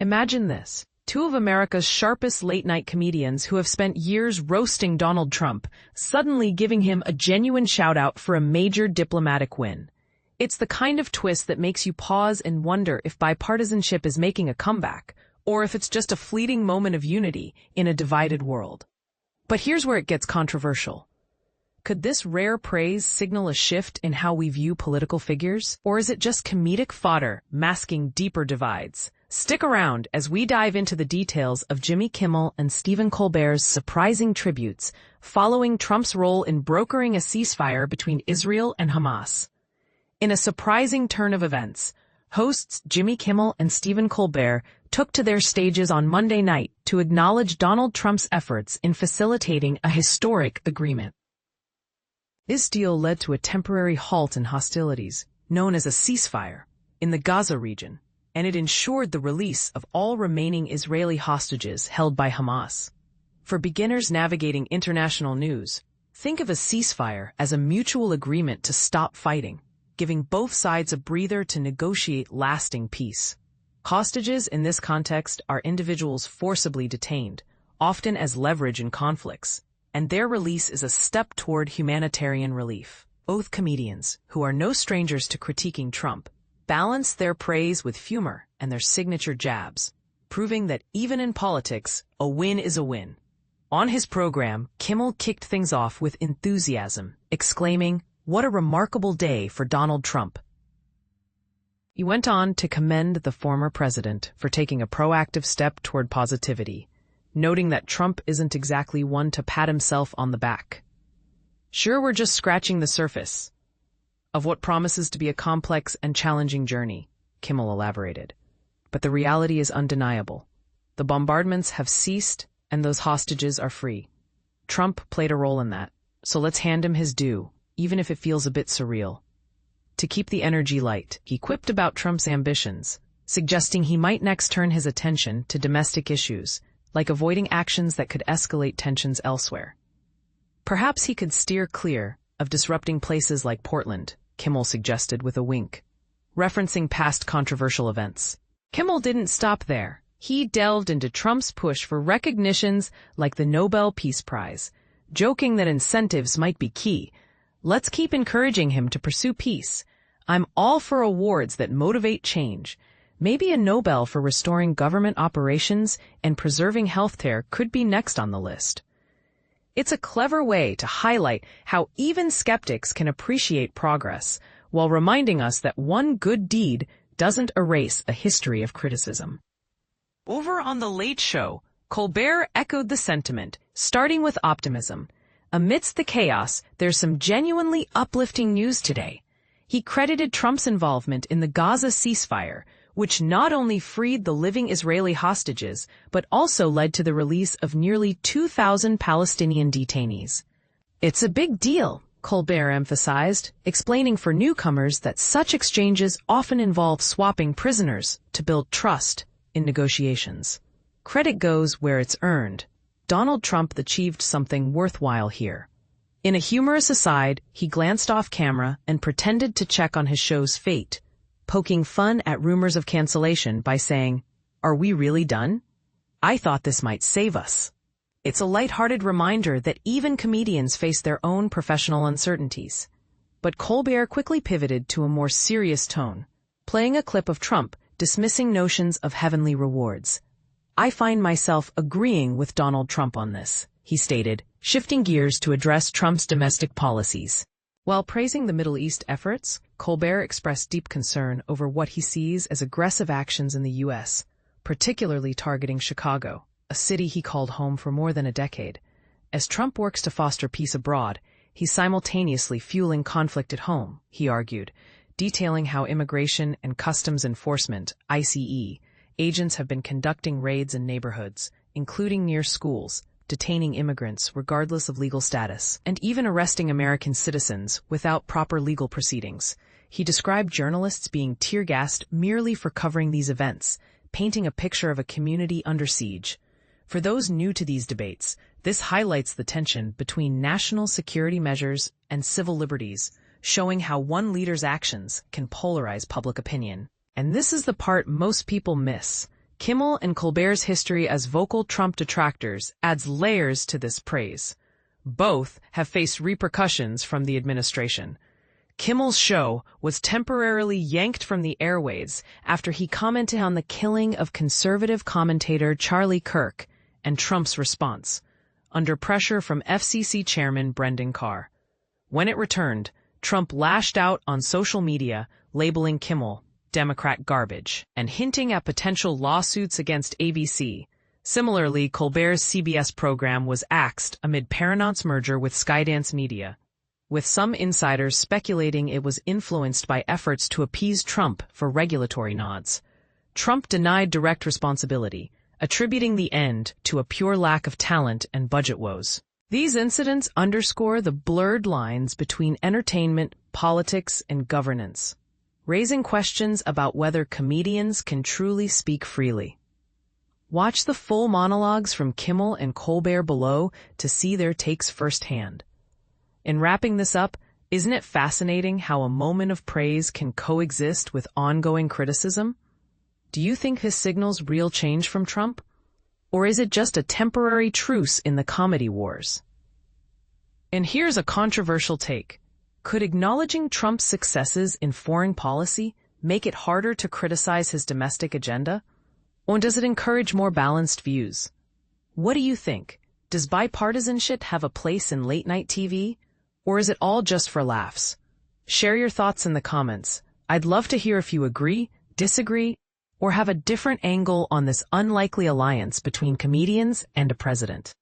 Imagine this. Two of America's sharpest late-night comedians who have spent years roasting Donald Trump, suddenly giving him a genuine shout-out for a major diplomatic win. It's the kind of twist that makes you pause and wonder if bipartisanship is making a comeback, or if it's just a fleeting moment of unity in a divided world. But here's where it gets controversial. Could this rare praise signal a shift in how we view political figures? Or is it just comedic fodder masking deeper divides? Stick around as we dive into the details of Jimmy Kimmel and Stephen Colbert's surprising tributes following Trump's role in brokering a ceasefire between Israel and Hamas. In a surprising turn of events, hosts Jimmy Kimmel and Stephen Colbert took to their stages on Monday night to acknowledge Donald Trump's efforts in facilitating a historic agreement. This deal led to a temporary halt in hostilities, known as a ceasefire, in the Gaza region, and it ensured the release of all remaining Israeli hostages held by Hamas. For beginners navigating international news, think of a ceasefire as a mutual agreement to stop fighting, giving both sides a breather to negotiate lasting peace. Hostages in this context are individuals forcibly detained, often as leverage in conflicts, and their release is a step toward humanitarian relief. Both comedians, who are no strangers to critiquing Trump, balance their praise with humor and their signature jabs, proving that even in politics, a win is a win. On his program, Kimmel kicked things off with enthusiasm, exclaiming, "What a remarkable day for Donald Trump." He went on to commend the former president for taking a proactive step toward positivity, noting that Trump isn't exactly one to pat himself on the back. "Sure, we're just scratching the surface of what promises to be a complex and challenging journey," Kimmel elaborated. "But the reality is undeniable. The bombardments have ceased and those hostages are free. Trump played a role in that, so let's hand him his due, even if it feels a bit surreal." To keep the energy light, he quipped about Trump's ambitions, suggesting he might next turn his attention to domestic issues, like avoiding actions that could escalate tensions elsewhere. Perhaps he could steer clear of disrupting places like Portland, Kimmel suggested with a wink, referencing past controversial events. Kimmel didn't stop there. He delved into Trump's push for recognitions like the Nobel Peace Prize, joking that incentives might be key. "Let's keep encouraging him to pursue peace. I'm all for awards that motivate change. Maybe a Nobel for restoring government operations and preserving healthcare could be next on the list." It's a clever way to highlight how even skeptics can appreciate progress, while reminding us that one good deed doesn't erase a history of criticism. Over on The Late Show, Colbert echoed the sentiment, starting with optimism. Amidst the chaos, there's some genuinely uplifting news today. He credited Trump's involvement in the Gaza ceasefire, which not only freed the living Israeli hostages, but also led to the release of nearly 2,000 Palestinian detainees. "It's a big deal," Colbert emphasized, explaining for newcomers that such exchanges often involve swapping prisoners to build trust in negotiations. Credit goes where it's earned. Donald Trump achieved something worthwhile here. In a humorous aside, he glanced off camera and pretended to check on his show's fate, poking fun at rumors of cancellation by saying, "Are we really done? I thought this might save us." It's a lighthearted reminder that even comedians face their own professional uncertainties. But Colbert quickly pivoted to a more serious tone, playing a clip of Trump dismissing notions of heavenly rewards. "I find myself agreeing with Donald Trump on this," he stated, shifting gears to address Trump's domestic policies. While praising the Middle East efforts, Colbert expressed deep concern over what he sees as aggressive actions in the U.S., particularly targeting Chicago, a city he called home for more than a decade. As Trump works to foster peace abroad, he's simultaneously fueling conflict at home, he argued, detailing how Immigration and Customs Enforcement, ICE, agents have been conducting raids in neighborhoods, including near schools, detaining immigrants regardless of legal status, and even arresting American citizens without proper legal proceedings. He described journalists being tear-gassed merely for covering these events, painting a picture of a community under siege. For those new to these debates, this highlights the tension between national security measures and civil liberties, showing how one leader's actions can polarize public opinion. And this is the part most people miss. Kimmel and Colbert's history as vocal Trump detractors adds layers to this praise. Both have faced repercussions from the administration. Kimmel's show was temporarily yanked from the airwaves after he commented on the killing of conservative commentator Charlie Kirk and Trump's response, under pressure from FCC Chairman Brendan Carr. When it returned, Trump lashed out on social media, labeling Kimmel Democrat garbage, and hinting at potential lawsuits against ABC. Similarly, Colbert's CBS program was axed amid Paramount's merger with Skydance Media, with some insiders speculating it was influenced by efforts to appease Trump for regulatory nods. Trump denied direct responsibility, attributing the end to a pure lack of talent and budget woes. These incidents underscore the blurred lines between entertainment, politics, and governance, raising questions about whether comedians can truly speak freely. Watch the full monologues from Kimmel and Colbert below to see their takes firsthand. In wrapping this up, isn't it fascinating how a moment of praise can coexist with ongoing criticism? Do you think this signals real change from Trump? Or is it just a temporary truce in the comedy wars? And here's a controversial take. Could acknowledging Trump's successes in foreign policy make it harder to criticize his domestic agenda? Or does it encourage more balanced views? What do you think? Does bipartisanship have a place in late-night TV? Or is it all just for laughs? Share your thoughts in the comments. I'd love to hear if you agree, disagree, or have a different angle on this unlikely alliance between comedians and a president.